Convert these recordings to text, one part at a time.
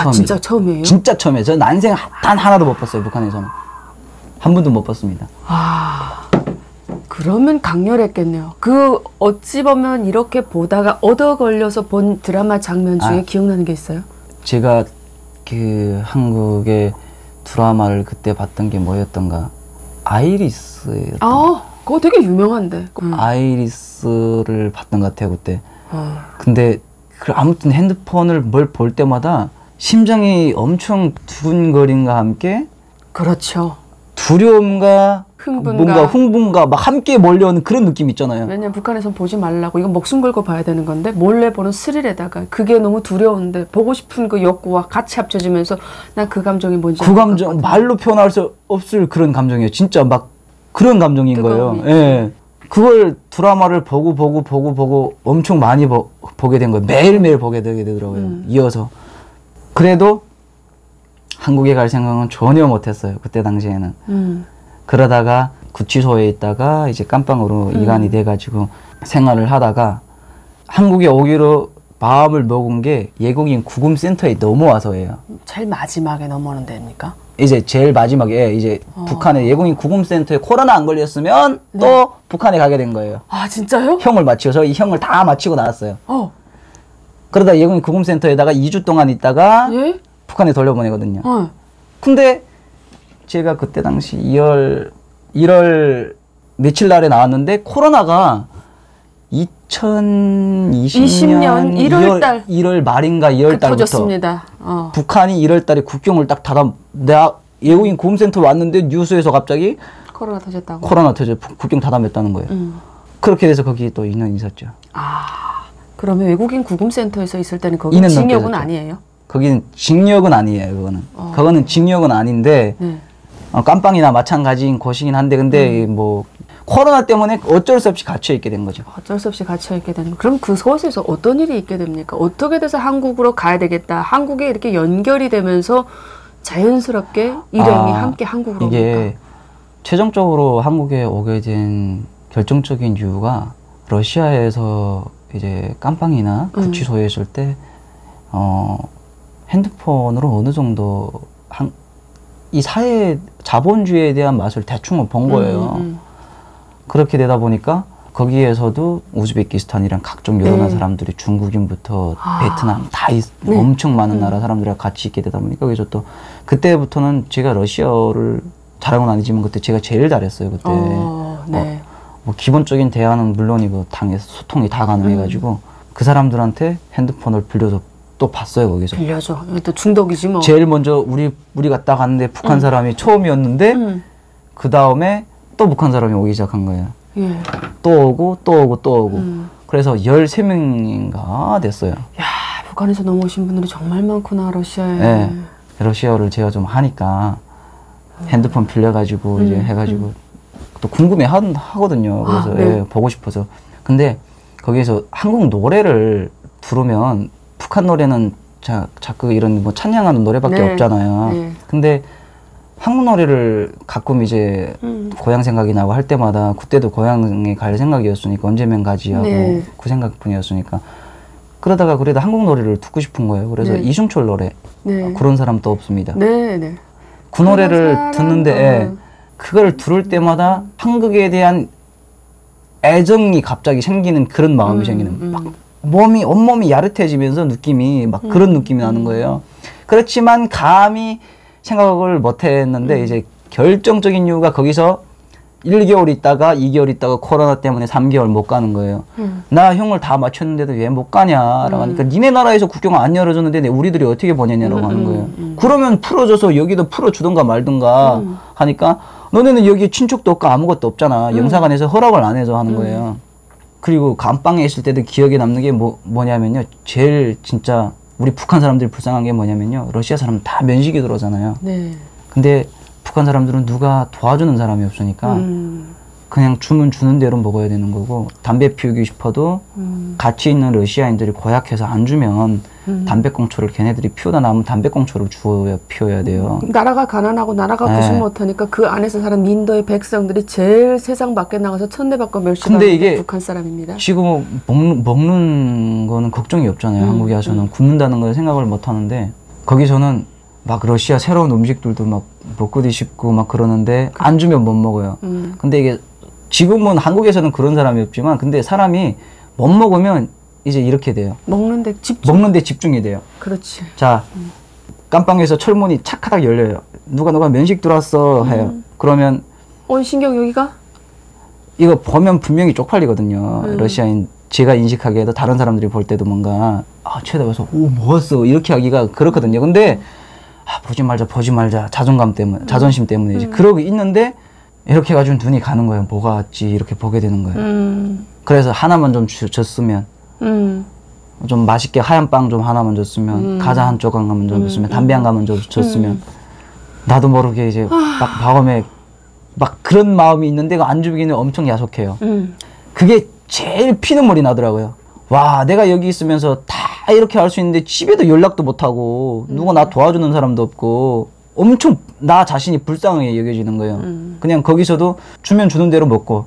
처음이에요. 진짜 처음이에요? 진짜 처음이에요. 저는 난생 단 하나도 못 봤어요. 북한에서는. 한 번도 못 봤습니다. 그러면 강렬했겠네요. 어찌 보면 이렇게 보다가 얻어 걸려서 본 드라마 장면 중에 기억나는 게 있어요? 제가 한국의 드라마를 그때 봤던 게 뭐였던가. 아이리스예요. 그거 되게 유명한데. 아이리스를 봤던 것 같아요, 그때. 근데 아무튼 핸드폰을 뭘 볼 때마다 심장이 엄청 두근거림과 함께 그렇죠. 두려움과 흥분과 뭔가 흥분과 막 함께 몰려오는 그런 느낌 있잖아요. 왜냐면 북한에선 보지 말라고 이건 목숨 걸고 봐야 되는 건데 몰래 보는 스릴에다가 그게 너무 두려운데 보고 싶은 그 욕구와 같이 합쳐지면서 난 그 감정이 뭔지 그 감정 말로 표현할 수 없을 그런 감정이에요. 진짜 막 그런 감정인 거예요. 예. 그걸 드라마를 보고 엄청 많이 보게 된 거예요. 매일매일 보게 되게 되더라고요. 이어서. 그래도 한국에 갈 생각은 전혀 못했어요. 그때 당시에는. 그러다가 구치소에 있다가 이제 깜빵으로 이관이 돼가지고 생활을 하다가 한국에 오기로 마음을 먹은 게 외국인 구금센터에 넘어와서예요. 제일 마지막에 넘어오는 데입니까? 이제 제일 마지막에 이제 북한에 외국인 구금센터에 코로나 안 걸렸으면 또 북한에 가게 된 거예요. 진짜요? 형을 마치고 저희 형을 다 마치고 나왔어요. 그러다 외국인 구금센터에다가 2주 동안 있다가 북한에 돌려보내거든요. 근데 제가 그때 당시 1월 며칠 날에 나왔는데 코로나가 2020년 1월 말인가 2월 달부터 터졌습니다. 북한이 1월 달에 국경을 딱 내가 외국인 구금센터 왔는데 뉴스에서 갑자기 코로나 터졌다고? 코로나 터져 국경 닫아맸다는 거예요. 그렇게 돼서 거기에 또 2년 있었죠. 그러면 외국인 구금센터에서 있을 때는 거기 징역은 아니에요? 거기는 징역은 아니에요. 그거는 징역은 아닌데 깜빵이나 마찬가지인 곳이긴 한데 근데 뭐 코로나 때문에 어쩔 수 없이 갇혀 있게 된 거죠. 어쩔 수 없이 갇혀 있게 되는. 그럼 그곳에서 어떤 일이 있게 됩니까? 어떻게 돼서 한국으로 가야 되겠다. 한국에 이렇게 연결이 되면서 자연스럽게 일행이 함께 한국으로 이게 옵니까? 최종적으로 한국에 오게 된 결정적인 이유가 러시아에서 이제 깜빵이나 구치소에 있을 때 핸드폰으로 어느 정도 이 사회 자본주의에 대한 맛을 대충 본 거예요. 그렇게 되다 보니까 거기에서도 우즈베키스탄이랑 각종 여러 나라 사람들이 중국인부터 베트남 다 엄청 많은 나라 사람들이랑 같이 있게 되다 보니까 그래서 또 그때부터는 제가 러시아어를 잘하는 건 아니지만 그때 제가 제일 잘했어요. 그때 뭐 기본적인 대화는 물론이고 당에서 소통이 다 가능해가지고 그 사람들한테 핸드폰을 빌려서 또 봤어요. 거기서 빌려줘. 또 중독이지 뭐. 제일 먼저 우리가 딱 갔는데 북한 사람이 처음이었는데 그 다음에 또 북한 사람이 오기 시작한 거예요. 또 오고 또 오고 또 오고 그래서 13명인가 됐어요. 야, 북한에서 넘어오신 분들이 정말 많구나. 러시아에. 네, 러시아어를 제가 좀 하니까 핸드폰 빌려가지고 이제 해가지고 또 궁금해 하거든요. 그래서 보고 싶어서. 근데 거기에서 한국 노래를 들으면 북한 노래는 자꾸 이런 뭐 찬양하는 노래밖에 없잖아요. 근데 한국 노래를 가끔 이제 고향 생각이 나고 할 때마다 그때도 고향에 갈 생각이었으니까 언제면 가지 하고 그 생각뿐이었으니까 그러다가 그래도 한국 노래를 듣고 싶은 거예요. 그래서 이승철 노래 그런 사람 또 없습니다. 그 노래를 듣는데 그걸 들을 때마다 한국에 대한 애정이 갑자기 생기는 그런 마음이 생기는 막 온몸이 야릇해지면서 느낌이 막 그런 느낌이 나는 거예요. 그렇지만 감히 생각을 못 했는데 이제 결정적인 이유가 거기서 1개월 있다가 2개월 있다가 코로나 때문에 3개월 못 가는 거예요. 나 형을 다 맞췄는데도 왜 못 가냐라고 하니까 니네 나라에서 국경 안 열어줬는데 우리들이 어떻게 보내냐라고 하는 거예요. 그러면 풀어줘서 여기도 풀어주던가 말던가 하니까 너네는 여기 친척도 없고 아무것도 없잖아. 영사관에서 허락을 안 해줘 하는 거예요. 그리고 감방에 있을 때도 기억에 남는 게 뭐냐면요. 제일 진짜 우리 북한 사람들이 불쌍한 게 뭐냐면요. 러시아 사람은 다 면식이 들어오잖아요. 근데 북한 사람들은 누가 도와주는 사람이 없으니까 그냥 주문 주는 대로 먹어야 되는 거고 담배 피우기 싶어도 같이 있는 러시아인들이 고약해서 안 주면 담배꽁초를 걔네들이 피우다 남은 담배꽁초를 피워야 돼요. 나라가 가난하고 나라가 구실 못하니까 그 안에서 사는 민도의 백성들이 제일 세상 밖에 나가서 천대받고 멸시하는 게 북한 사람입니다. 지금 먹는 거는 걱정이 없잖아요. 한국에 와서는 굶는다는 걸 생각을 못 하는데 거기서는 막 러시아 새로운 음식들도 막 먹고도 싶고 막 그러는데 안 주면 못 먹어요. 근데 이게 지금은 한국에서는 그런 사람이 없지만 근데 사람이 못 먹으면 이제 이렇게 돼요. 먹는데 집중. 먹는데 집중이 돼요. 그렇지. 자, 깜빵에서 철문이 착하닥 열려요. 누가 면식 들어왔어 해요. 그러면 신경 여기가? 이거 보면 분명히 쪽팔리거든요. 러시아인 제가 인식하기에도 다른 사람들이 볼 때도 뭔가 쳐다봐서 오 뭐였어 이렇게 하기가 그렇거든요. 근데 보지 말자 자존감 때문에 자존심 때문에 이제 그러고 있는데 이렇게 해가지고 눈이 가는 거예요. 뭐가 왔지 이렇게 보게 되는 거예요. 그래서 하나만 좀 줬으면 좀 맛있게 하얀 빵 좀 하나만 줬으면 과자 한 조각만 좀 줬으면 담배 한 가만 줬으면 나도 모르게 이제 막 마음에 막 그런 마음이 있는데 안 주기는 엄청 야속해요. 그게 제일 피눈물이 나더라고요. 와 내가 여기 있으면서 다 이렇게 할 수 있는데 집에도 연락도 못하고 누가 나 도와주는 사람도 없고 엄청 나 자신이 불쌍하게 여겨지는 거예요. 그냥 거기서도 주면 주는 대로 먹고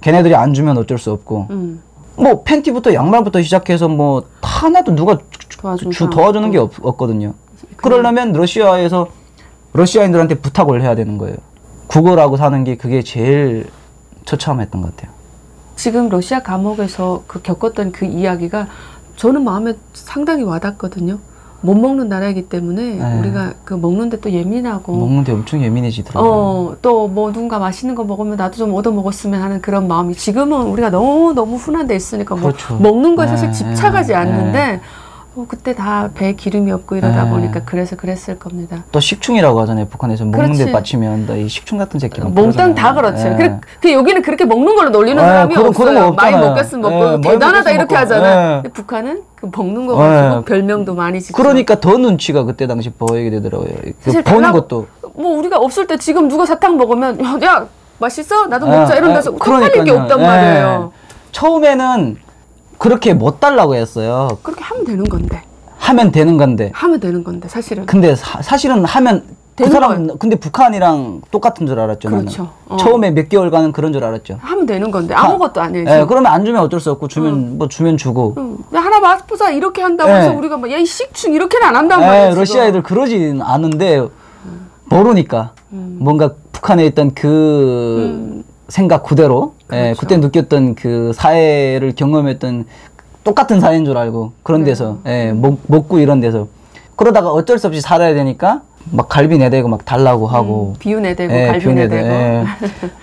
걔네들이 안 주면 어쩔 수 없고 뭐 팬티부터 양말부터 시작해서 뭐 하나도 누가 도와주는 게 없거든요. 그러려면 러시아인들한테 부탁을 해야 되는 거예요. 구걸하고 사는 게 그게 제일 처참했던 것 같아요. 지금 러시아 감옥에서 겪었던 그 이야기가 저는 마음에 상당히 와닿거든요. 못 먹는 나라이기 때문에 네. 우리가 먹는데 또 예민하고 먹는데 엄청 예민해지더라고요. 또 뭐 누군가 맛있는 거 먹으면 나도 좀 얻어 먹었으면 하는 그런 마음이 지금은 우리가 너무 훈한 데 있으니까 그렇죠. 먹는 거에 사실 네, 집착하지 네, 않는데 네. 그때 다 배에 기름이 없고 이러다 네. 보니까 그래서 그랬을 겁니다. 또 식충이라고 하잖아요. 북한에서 먹는 그렇지. 데 빠치면 이 식충 같은 새끼 몽땅 다 그렇죠. 네. 여기는 그렇게 먹는 걸로 놀리는 사람이 그런 없어요. 거 많이 없잖아요. 먹겠으면 먹고 많이 대단하다 먹겠으면 이렇게 먹고. 하잖아요. 네. 근데 북한은 먹는 거 가지고 네. 별명도 많이 짓죠. 그러니까 더 눈치가 그때 당시 보이게 되더라고요. 사실 보는 것도. 뭐 우리가 없을 때 지금 누가 사탕 먹으면 야 맛있어? 나도 먹자 이런 데서 쪽팔릴 게 없단 말이에요. 처음에는 그렇게 못 달라고 했어요. 그렇게 하면 되는 건데. 하면 되는 건데 사실은. 근데 사실은 하면 그 사람 근데 북한이랑 똑같은 줄 알았죠. 그렇죠. 나는. 처음에 몇 개월간은 그런 줄 알았죠. 하면 되는 건데 아무것도 아니에요. 예, 그러면 안 주면 어쩔 수 없고 주면 뭐 주면 주고. 하나 맛보자 이렇게 한다고 해서 우리가 막 야 이 식충 이렇게는 안 한단 말이에요. 러시아 애들 그러진 않은데 모르니까 뭔가 북한에 있던 그 생각 그대로 그렇죠. 그때 느꼈던 그 사회를 경험했던 똑같은 사회인 줄 알고 그런 데서 먹고 이런 데서 그러다가 어쩔 수 없이 살아야 되니까 막 갈비 내대고 막 달라고 하고 비유 내대고 갈비 내대고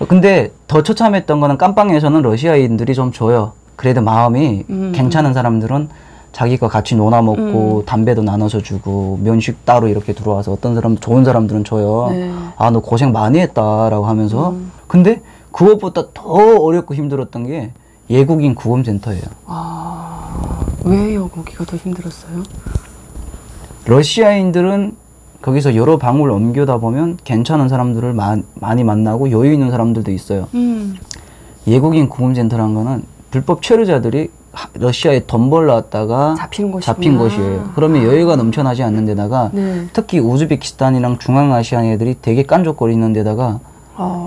근데 더 처참했던 거는 깜빵에서는 러시아인들이 좀 줘요. 그래도 마음이 괜찮은 사람들은 자기가 같이 놀아 먹고 담배도 나눠서 주고 면식 따로 이렇게 들어와서 어떤 사람 좋은 사람들은 줘요. 네. 아 너 고생 많이 했다라고 하면서 근데 그것보다 더 어렵고 힘들었던 게 예국인 구금센터예요. 왜요? 거기가 더 힘들었어요? 러시아인들은 거기서 여러 방울 옮겨다 보면 괜찮은 사람들을 많이 만나고 여유 있는 사람들도 있어요. 예국인 구금센터라는 거는 불법 체류자들이 러시아에 돈 벌러 왔다가 잡힌 곳이에요. 그러면 여유가 넘쳐나지 않는 데다가 특히 우즈베키스탄이랑 중앙아시아 애들이 되게 깐족거리는 데다가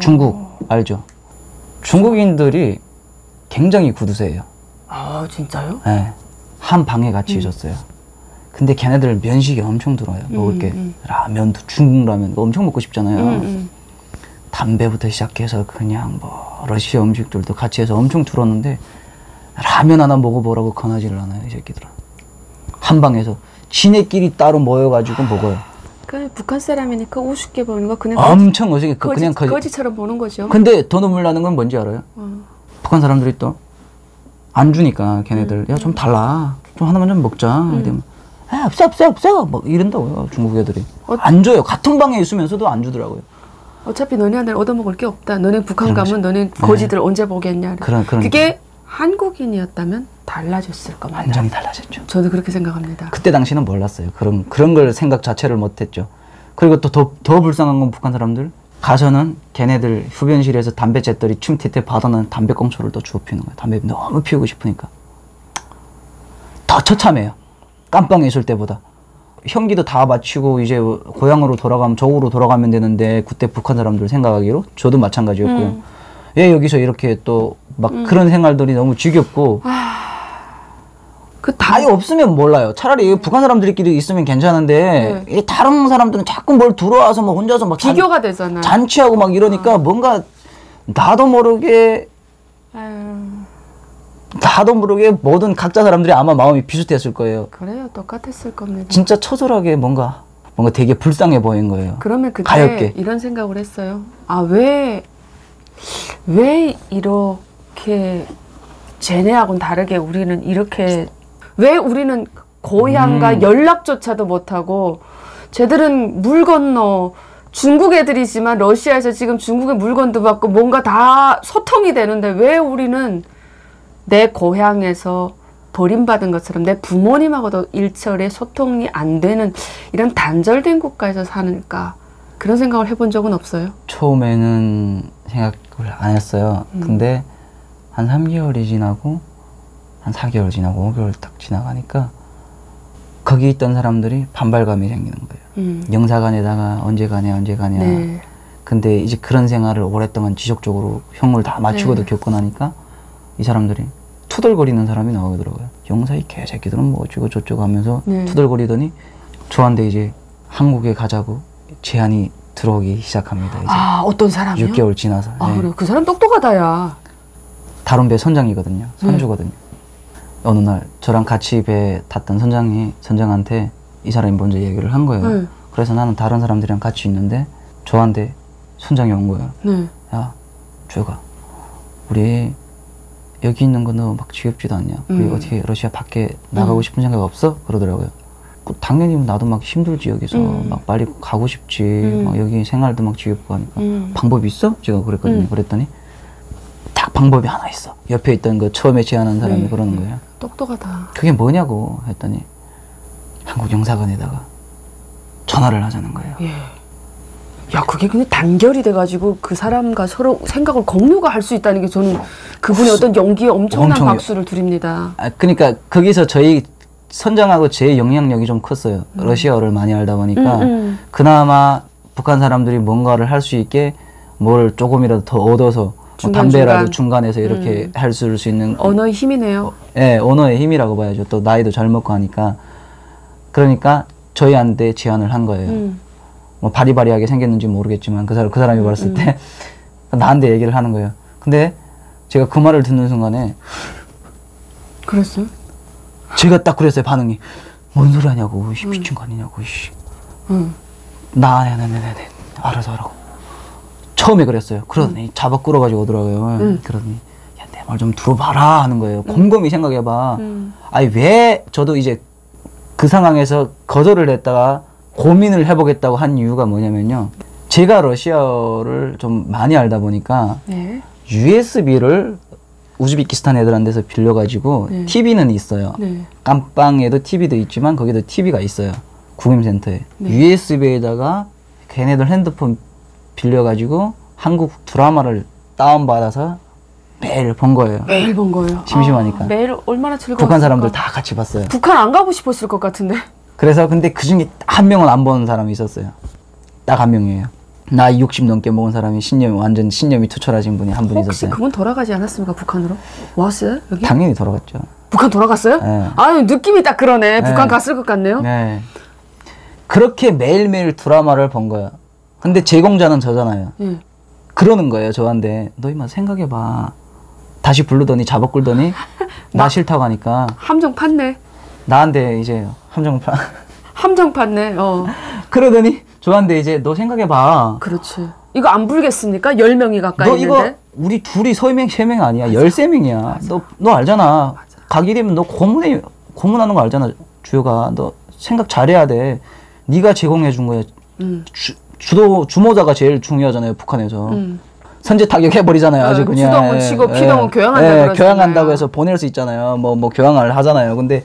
중국 알죠? 중국인들이 굉장히 구두쇠예요. 진짜요? 네. 한 방에 같이 있었어요. 근데 걔네들 면식이 엄청 들어요. 먹을 게 라면도 중국 라면 엄청 먹고 싶잖아요. 담배부터 시작해서 그냥 뭐 러시아 음식들도 같이 해서 엄청 들었는데 라면 하나 먹어보라고 권하지를 않아요. 이 새끼들은. 한 방에서 지네끼리 따로 모여가지고 먹어요. 북한 사람이니까 우습게 보는 거 그냥 엄청 어색해. 그냥 거지처럼 보는 거죠. 근데 더 눈물 나는 건 뭔지 알아요? 북한 사람들이 또 안 주니까 걔네들 야 좀 달라. 좀 하나만 좀 먹자. 이러면 없어 뭐 이런다고요. 중국 애들이. 안 줘요. 같은 방에 있으면서도 안 주더라고요. 어차피 너네한테는 얻어먹을 게 없다. 너네 북한 가면 너네 거지들 언제 보겠냐. 그게 한국인이었다면 달라졌을 겁니다. 완전히 달라졌죠. 저도 그렇게 생각합니다. 그때 당시는 몰랐어요. 그런 걸 생각 자체를 못했죠. 그리고 또 더 불쌍한 건 북한 사람들 가서는 걔네들 흡연실에서 담배 잿더리 침대때 받아놓은 담배꽁초를 또 주워 피우는 거예요. 담배 너무 피우고 싶으니까. 더 처참해요. 깜빵에 있을 때보다. 형기도 다 마치고 이제 고향으로 돌아가면 저으로 돌아가면 되는데 그때 북한 사람들 생각하기로 저도 마찬가지였고요. 여기서 이렇게 또 막 그런 생활들이 너무 지겹고 아예 없으면 몰라요. 차라리 북한 사람들끼리 있으면 괜찮은데 이 다른 사람들은 자꾸 뭘 들어와서 뭐 혼자서 막 비교가 되잖아. 잔치하고 막 이러니까 뭔가 나도 모르게 모든 각자 사람들이 아마 마음이 비슷했을 거예요. 그래요. 똑같았을 겁니다. 진짜 처절하게 뭔가 되게 불쌍해 보인 거예요. 그러면 그때 가엾게. 이런 생각을 했어요. 아, 왜 이렇게 쟤네하고는 다르게 우리는 이렇게 왜 우리는 고향과 연락조차도 못하고 쟤들은 물 건너 중국 애들이지만 러시아에서 지금 중국의 물건도 받고 뭔가 다 소통이 되는데 왜 우리는 내 고향에서 버림받은 것처럼 내 부모님하고도 일철에 소통이 안 되는 이런 단절된 국가에서 사는가 그런 생각을 해본 적은 없어요? 처음에는 생각을 안 했어요. 근데 한 3개월이 지나고 한 4개월 지나고 5개월 딱 지나가니까 거기 있던 사람들이 반발감이 생기는 거예요. 영사관에다가 언제 가냐. 네. 근데 이제 그런 생활을 오랫동안 지속적으로 형을 다 마치고도 겪고 나니까 이 사람들이 투덜거리는 사람이 나오더라고요. 영사 이 개새끼들은 뭐 어쩌고 저쩌고 하면서 투덜거리더니 저한테 이제 한국에 가자고 제안이 들어오기 시작합니다. 이제. 아, 어떤 사람이요? 6개월 지나서. 아, 그래. 그 사람 똑똑하다, 야. 다른 배 선장이거든요. 선주거든요. 어느 날 저랑 같이 배 탔던 선장한테 이 사람이 먼저 얘기를 한 거예요. 그래서 나는 다른 사람들이랑 같이 있는데 저한테 선장이 온 거예요. 야, 주혁아, 우리 여기 있는 거 너 막 지겹지도 않냐? 우리 어떻게 러시아 밖에 나가고 싶은 생각 없어? 그러더라고요. 당연히 나도 막 힘들지 여기서 막 빨리 가고 싶지. 막 여기 생활도 막 지겹고 하니까 방법이 있어? 제가 그랬거든요. 그랬더니 딱 방법이 하나 있어. 옆에 있던 그 처음에 제안한 사람이 그러는 거예요. 똑똑하다. 그게 뭐냐고 했더니 한국 영사관에다가 전화를 하자는 거예요. 예. 야, 그게 그냥 단결이 돼가지고 그 사람과 서로 생각을 공유가 할 수 있다는 게 저는 그분의 어떤 용기에 엄청난 박수를 드립니다. 아, 그러니까 거기서 저희 선장하고 제 영향력이 좀 컸어요. 러시아어를 많이 알다 보니까 그나마 북한 사람들이 뭔가를 할 수 있게 뭘 조금이라도 더 얻어서 뭐 담배라도 중간에서 이렇게 할 수 있는 언어의 힘이네요. 네, 언어의 힘이라고 봐야죠. 또 나이도 잘 먹고 하니까. 그러니까 저희한테 제안을 한 거예요. 뭐 바리바리하게 생겼는지 모르겠지만 그 사람이 봤을 때 나한테 얘기를 하는 거예요. 근데 제가 그 말을 듣는 순간에 그랬어요? 제가 딱 그랬어요. 반응이 뭔 소리 하냐고. 미친 거 아니냐고. 네. 알아서 하라고. 처음에 그랬어요. 그러더니 잡아 끌어가지고 오더라고요. 그러더니 야, 내 말 좀 들어봐라 하는 거예요. 곰곰이 생각해봐. 아니 왜 저도 이제 그 상황에서 거절을 했다가 고민을 해보겠다고 한 이유가 뭐냐면요. 제가 러시아어를 좀 많이 알다 보니까 USB를 우즈베키스탄 애들한테서 빌려가지고 TV는 있어요. 깜빵에도 TV도 있지만 거기도 TV가 있어요. 구김센터에. USB에다가 걔네들 핸드폰 빌려가지고 한국 드라마를 다운받아서 매일 본 거예요. 매일 본 거예요. 심심하니까. 매일 얼마나 즐거웠을까. 북한 사람들 다 같이 봤어요. 북한 안 가고 싶었을 것 같은데. 그래서 근데 그중에 한 명은 안 보는 사람이 있었어요. 딱 한 명이에요. 나이 60 넘게 먹은 사람이 완전 신념이 투철하신 분이 한 분 혹시 있었어요. 그분 돌아가지 않았습니까? 북한으로? 왔어요? 여기? 당연히 돌아갔죠. 북한 돌아갔어요? 네. 아유, 느낌이 딱 그러네. 북한 갔을 것 같네요. 네. 그렇게 매일매일 드라마를 본 거야. 근데 제공자는 저잖아요. 그러는 거예요, 저한테. 너 이만 생각해봐. 다시 부르더니 잡아 끌더니 나 싫다고 하니까 함정 팠네. 나한테 이제 함정 팠네. 그러더니 저한테 이제 너 생각해봐. 그렇지. 이거 안 불겠습니까? 10명이 가까이 너 있는데. 이거 우리 둘이 3명 아니야. 13명이야. 너 알잖아. 가게 되면 너 고문하는 거 알잖아. 주효가. 너 생각 잘해야 돼. 네가 제공해 준 거야. 주모자가 제일 중요하잖아요. 북한에서. 선제 타격해버리잖아요. 아주 그냥. 주동은 치고 피동은 교양한다고 교양한다고 해서 보낼 수 있잖아요. 뭐 교양을 하잖아요. 근데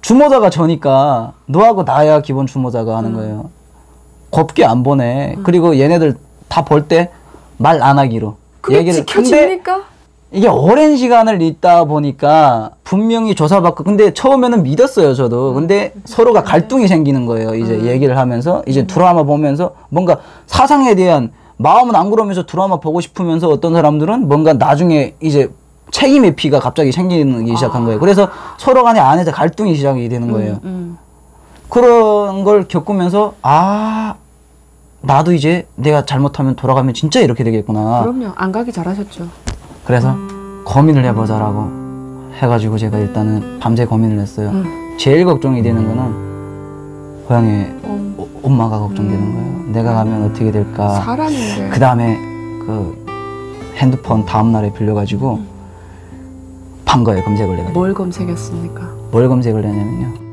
주모자가 저니까 너하고 나야 기본 주모자가 하는 거예요. 곱게 안 보내. 그리고 얘네들 다 볼 때 말 안 하기로. 그게 얘기를. 지켜집니까? 이게 오랜 시간을 있다 보니까 분명히 조사받고 근데 처음에는 믿었어요. 저도. 근데 서로가 갈등이 생기는 거예요. 이제 얘기를 하면서 이제 드라마 보면서 뭔가 사상에 대한 마음은 안 그러면서 드라마 보고 싶으면서 어떤 사람들은 뭔가 나중에 이제 책임의 피가 갑자기 생기기 시작한 거예요. 그래서 서로 간에 안에서 갈등이 시작이 되는 거예요. 그런 걸 겪으면서 나도 이제 내가 잘못하면 돌아가면 진짜 이렇게 되겠구나. 그럼요. 안 가기 잘하셨죠. 그래서 고민을 해보자라고 해가지고 제가 일단은 밤새 고민을 했어요. 제일 걱정이 되는 거는 고향의 엄마가 걱정되는 거예요. 내가 가면 어떻게 될까. 사람인데. 그 다음에 그 핸드폰 다음날에 빌려가지고 판 거예요. 검색을 해가지고. 뭘 검색했습니까? 뭘 검색을 했냐면요.